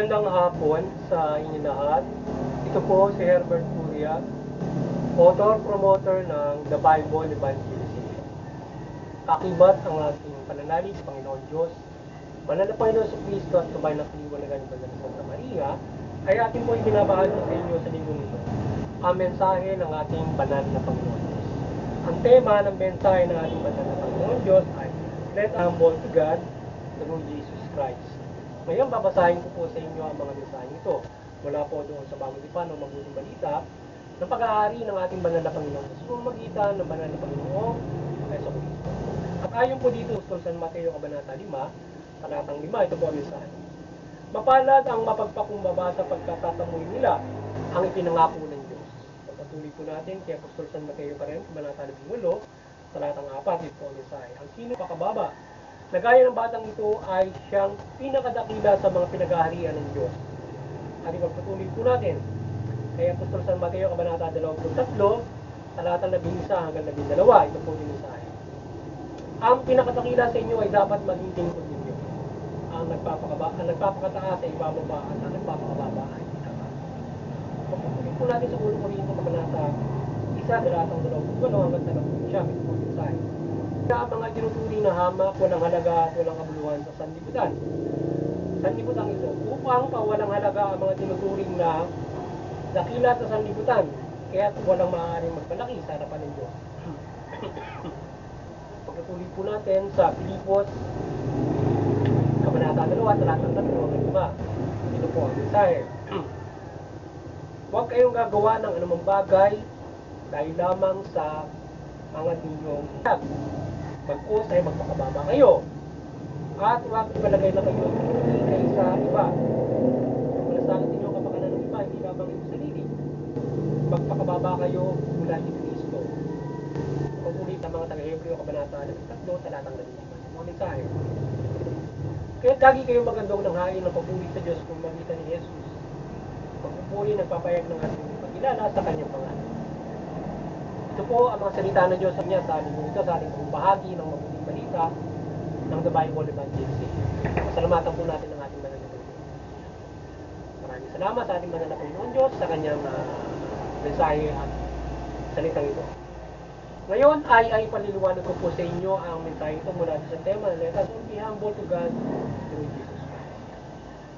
Magandang hapon sa inyo lahat. Ito po si Herbert Curia, author-promoter ng The Bible Evangelism. Kakibat ang ating pananalig sa Panginoon Diyos, banal na Panginoon sa Kristo at kabay ng kaliwanagan ng Banal na Santa Maria, ay ating po ibinabahagi sa inyo sa linggong ito, ang mensahe ng ating banal na Panginoon Diyos. Ang tema ng mensahe ng ating banal na Panginoon Diyos ay Let humble to God, through Jesus Christ. Ngayon, babasahin ko po sa inyo ang mga mensahe ito. Mula po doon sa Bagong Tipan o Mabuting Balita ng pag-aari ng ating banal na Panginoon sa pamamagitan ng banal na Panginoong Jesucristo. At ayon po dito sa San Mateo Kabanata 5, talatang 5, ito po ang mensahe. Mapalad ang mapagpakumbaba sa pagkatatamoy nila ang ipinangako ng Diyos. Pagpatuloy po natin kay Apostol San Mateo pa rin, Kabanata 18, talatang 4, ito po ang mensahe. Ang sino pakababa na gaya ng batang ito ay siyang pinakadakila sa mga pinag-aharian ng Diyos. At ipagpatuloy po natin kay Apostol San Mateo Kabanata 23, talatang 11 hanggang 12, ito po yung mensahe. Ang pinakadakila sa inyo ay dapat maging lingkod ninyo. Ang nagpapakataas ay ibababa at ang nagpapakababa ay itataas. Pagpatuloy po natin sa unang Korinto Kabanata 1, talatang 20 hanggang 30, ito po yung mensahe. Ang mga tinuturing na hamak, walang halaga at walang kabuluhan sa sanlibutan. Sanlibutan ito, upang pawalang halaga ang mga tinuturing na dakila sa sanlibutan, kaya walang maaaring magpalaki sa harapan ng Diyos. Pagpatuloy po natin sa Pilipos, Kabanata 2, talatang 3 hanggang 5. Ito po ang mensahe. Huwag kayong gagawa ng anumang bagay dahil lamang sa mga ninyong bagkus ay magpakababa kayo at huwag ibalagay na kayo kay sa iba. Malasakit ninyo ang kapakanan ng iba, hindi lamang iyong sarili. Magpakababa kayo mula ni Kristo. Pag-ulit ng mga taga-Hebreo Kabanata 3, talatang 15. Mga mensahe. Kaya lagi kayo magandong ng hain ng pag-ulit sa Diyos kung mamita ni Jesus. Pag-upuli nagpapayag ng ating pagkilala sa kanyang pangalan. Ito po ang mga salita ng Diyos sa niya sa ating ito, sa ating bahagi ng Mabuting Balita ng The Bible Evangelism. Pasalamatan po natin ang ating banal na Panginoon. Maraming salamat sa ating banal na Panginoon Diyos sa kanyang mensahe at salitang ito. Ngayon ay paliliwanag ko po sa inyo ang mensahe ito mula sa tema na Let us be humble to God through Jesus Christ.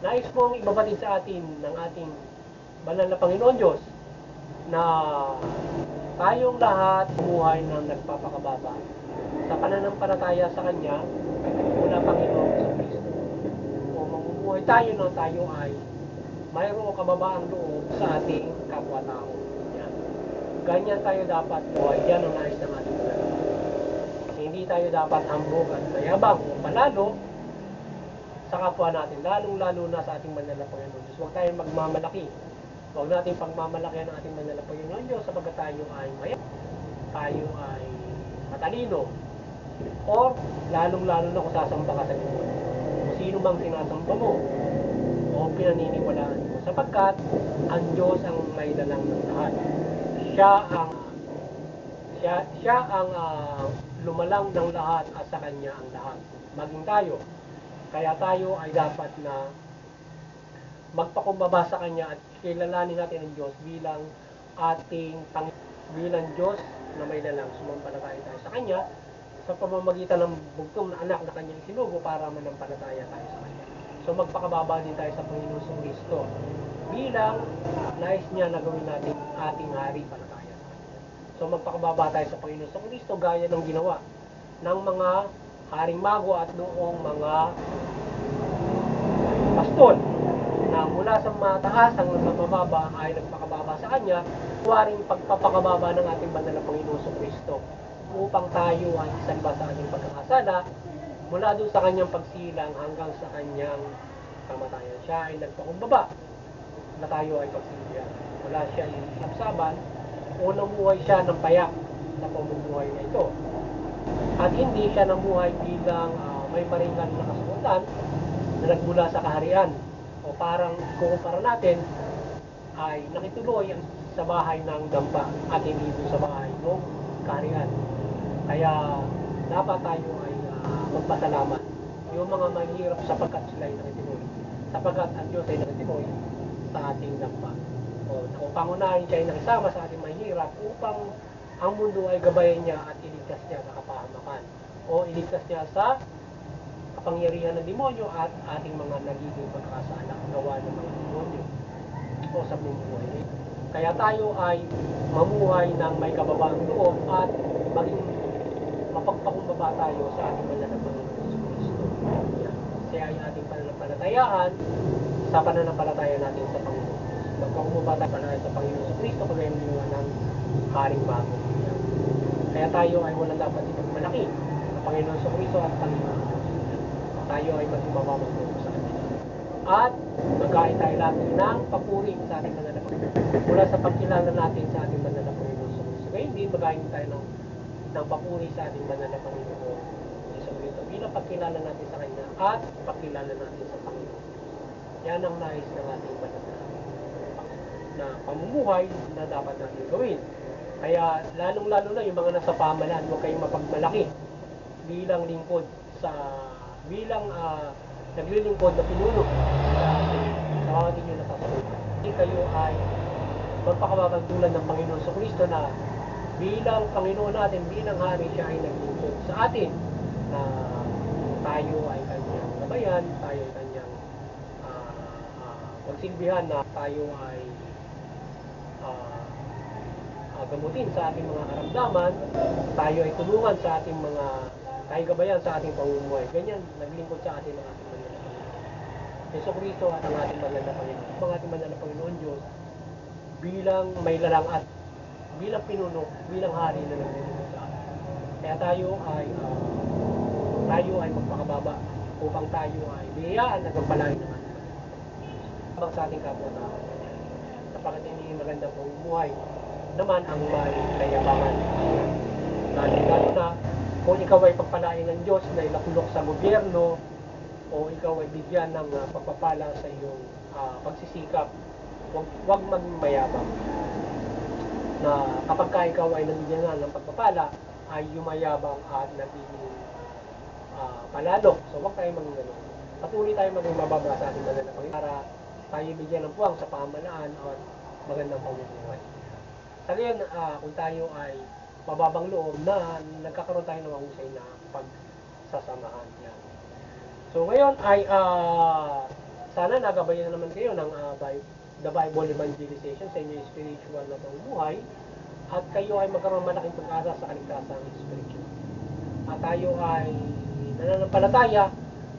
Nais pong ibabatid sa atin ng ating banal na Panginoon Diyos na tayong lahat bumuhay ng nagpapakababa sa pananampalataya sa Kanya mula Panginoon sa Kristo. O mamumuhay tayo na tayo ay mayroong kababaang loob sa ating kapwa-tao. Yan. Ganyan tayo dapat buhay. Yan ang nais ng ating pananampalataya. Hindi tayo dapat hambog at mayabang o palalo sa kapwa natin, lalong-lalo na sa ating banal na Panginoon Diyos. Huwag tayong magmamalaki. Huwag natin pagmamalaki ang ating banal na Panginoon Diyos sapagkat tayo ay maya, tayo ay matalino, or lalong-lalo na kung sasamba ka sa Diyos. Kung sino mang sinasamba mo o pinaniniwalaan mo sapagkat ang Diyos ang may dalang ng lahat. Siya ang lumalang ng lahat at sa Kanya ang lahat. Maging tayo. Kaya tayo ay dapat na magpakumbaba sa Kanya at kilalanin natin ang Diyos bilang bilang Diyos na may lalang. Sumampalataya tayo sa Kanya sa pamamagitan ng bugtong na anak na Kanyang sinugo para manampalataya tayo sa Kanya. So magpakababa din tayo sa Panginoon sa Kristo bilang nais niya na gawin natin ating hari para tayo sa Kanya. So magpakababa tayo sa Panginoon sa Kristo gaya ng ginawa ng mga haring mago at noong mga pastol na mula sa mataas ang mababa ay nagpakababa sa Kanya, waring pagpapakababa ng ating banal na Panginoon sa Kristo upang tayo ay isalba sa ating pagkakasala mula doon sa Kanyang pagsilang hanggang sa Kanyang kamatayan. Siya ay nagpakumbaba na tayo ay pagsilbihan. Wala siya isabsaban o namuhay siya ng payak sa pamumuhay na ito. At hindi siya namuhay bilang may maringan na kasuotan na nagmula sa kaharian. O parang kukumpara natin ay nakituloy sa bahay ng dampa at hindi doon sa bahay ng kaharian. Kaya dapat tayo ay magpasalamat yung mga mahirap sapagkat sila ay nakituloy Sapagat ang Diyos ay nagtimoy sa ating dampa. O pangunahin siya ay nakisama sa ating mahirap upang ang mundo ay gabayan niya at iligtas niya sa kapahamakan. O iligtas niya sa kapangyarihan ng demonyo at ating mga nagiging pagkakasala gawa ng mga demonyo o sa buhay. Kaya tayo ay mamuhay ng may kababaang loob at maging mapagpakumbaba tayo sa ating banal na Panginoon Jesucristo. Siya ay ating pananampalatayaan sa pananampalataya natin sa Panginoon. Magpakumbaba tayo sa Panginoon Jesucristo kagaya ng Haring Bago. Kaya tayo ay walang dapat ipagmalaki sa Panginoon Jesucristo at Panginoon. Tayo ay maging mababang loob sa Kanya. At magkain tayo lagi ng papuri sa ating banal na Panginoon. Mula sa pagkilala natin sa ating banal na Panginoon Jesucristo. Kaya hindi magkain tayo ng papuri sa ating banal na Panginoon Jesucristo bilang pagkilala natin sa Kanya at pagkilala natin sa Panginoon. Yan ang nais ng ating banal na pamumuhay na dapat natin gawin. Kaya lalong-lalo na yung mga nasa pamahalaan, huwag kayong mapagmalaki bilang lingkod bilang naglilingkod na pinuno sa mga inyo nasasalupan. Hindi kayo ay magpakababagdulan ng Panginoon sa Kristo na bilang Panginoon natin, bilang Hari, siya ay naglingkod sa atin na tayo ay kanyang gabayan, tayo ay kanyang magsilbihan na tayo ay gamutin sa ating mga karamdaman, tayo ay tulungan sa ating mga tayo gabayan sa ating pamumuhay. Ganyan, naglingkod sa atin ang ating banal na Panginoon Jesucristo at ang ating banal na Panginoon. Ang ating banal na Panginoon Diyos bilang may lalang at bilang pinuno, bilang hari na naglingkod sa atin. Kaya tayo ay magpakababa upang tayo ay biyayaan at magpalain ng ating habang sa ating kapwa-tao. Sapagkat hindi magandang pamumuhay naman ang may kayabangan. Lalo na kung ikaw ay pagpalain ng Diyos na ilakulok sa gobyerno o ikaw ay bigyan ng pagpapala sa iyong pagsisikap, huwag maging mayabang. Na kapag ka ikaw ay nabigyan na ng pagpapala, ay yumayabang at nagiging palalo. So huwag tayo maging gano'n. Patuloy tayo maging mababa sa ating banal na Panginoon para tayo bigyan ng puwang sa pamahalaan at magandang pamumuhay. Sa ngayon, kung tayo ay mababang loob na nagkakaroon tayo ng mahusay na pagsasamahan. Yan. So ngayon ay sana nagabayan naman kayo ng The Bible Evangelization sa inyong spiritual na pamumuhay at kayo ay magkaroon malaking pag-asa sa kaligtasang spiritual. At tayo ay nananampalataya,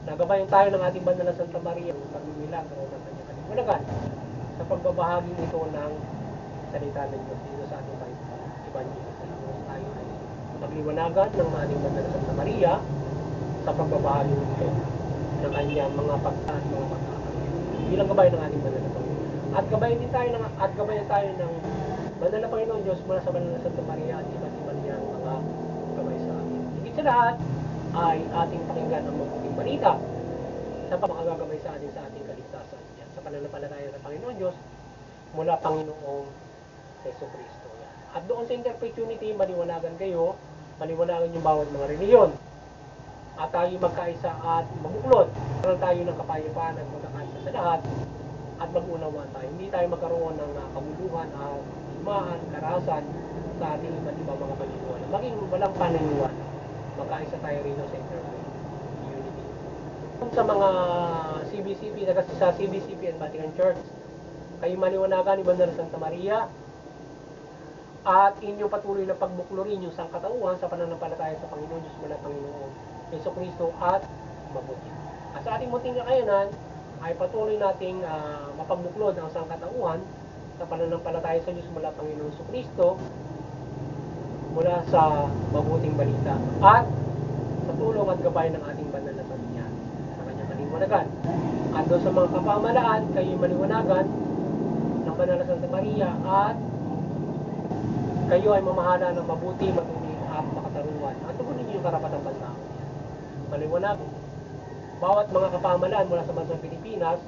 nagabayan tayo ng ating banal na Santa Maria ng pagmimilagro ng kanyang kaliwanagan sa pagbabahaging ito ng salita ng Diyos dito sa ating evangelization. Tayo ay magliwanagan ng ating banal na Santa Maria sa pagbabahaging ito ng kanyang mga pagkaan, mga pagkakataon bilang gabay ng ating banal na Panginoon. At gabayan tayo ng banal na Panginoon Diyos mula sa banal na Santa Maria at iba't ibang niyang mga gabay sa atin. Higit sa lahat ay ating pakinggan ang mabuting balita sa pagkakagabay sa ating kaligtasan. Yan, sa pananampalataya ng Panginoon Diyos mula Panginoong Jesucristo. At doon sa Interfaith Unity, maliwanagan yung bawat mga reliyon. At tayo magkaisa at mabuklod. Karoon tayo ng kapayapaan at magkakaisa sa lahat at mag-unawaan tayo. Hindi tayo magkaroon ng kabuluhan at higmaan, karahasan sa ating iba't ibang mga paniniwala. Maging walang paniniwala. Magkaisa tayo rin sa Interfaith Unity. Sa mga CBCP, sa CBCP and Vatican Church, kayo maliwanagan ni Banal Santa Maria at inyong patuloy na pagbuklurin yung sangkatauhan sa pananampalataya sa Panginoon Diyos mula Panginoon Jesucristo at mabuti. At sa ating munting kakayanan ay patuloy nating mapagbuklod ang sangkatauhan sa pananampalataya sa Diyos mula Panginoon Jesucristo mula sa mabuting balita at sa tulong at gabay ng ating banal na pamilya sa kanyang kaliwanagan. At doon sa mga kapamalaan, kayo maliwanagan ng Banal na Santa Maria at kayo ay mamahala ng mabuti, matuloy at makatarungan at tugunin niyo yung karapatang pantao. Maliwanag, bawat mga kapamalaan mula sa bansang Pilipinas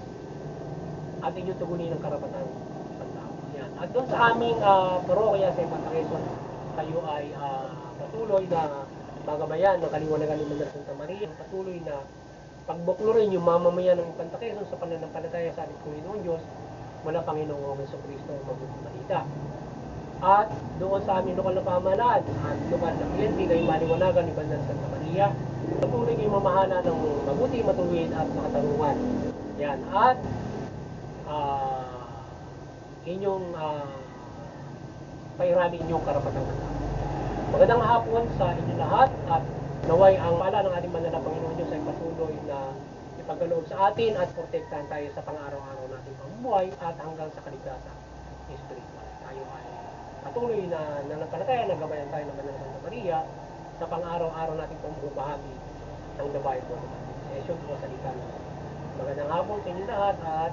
at inyong tugunin ang karapatang pantao. Yan. At doon sa aming parokya sa Infanta Quezon, kayo ay patuloy na magabayan ng kaliwanagan ng Banal na Santa Maria, patuloy na pagbuklurin yung mamamayan ng Infanta Quezon sa pananampalataya sa ating Panginoon Diyos, mula Panginoong Jesucristo ang mabuting balita. At doon sa aming lokal na pamahalaan at lokal na PNP kay maliwanagan ni Bandan Santa Maria, patuloy kayong mamahala ng mabuti, matuwid at makatarungan. Yan. At inyong pairami inyong karapatang tao. Magandang hapon sa inyo lahat at naway ang pala ng ating banal na Panginoon Diyos ay patuloy na ipagkaloob sa atin at protektahan tayo sa pang-araw-araw nating pamumuhay at hanggang sa kaligtasan espiritual. Tayo ay patuloy na nanampalataya, nagabayan tayo ng Banal na Santa Maria sa pang-araw-araw nating pamumuhagi ng The Bible. Session po sa salita. Magandang hapon sa inyo lahat at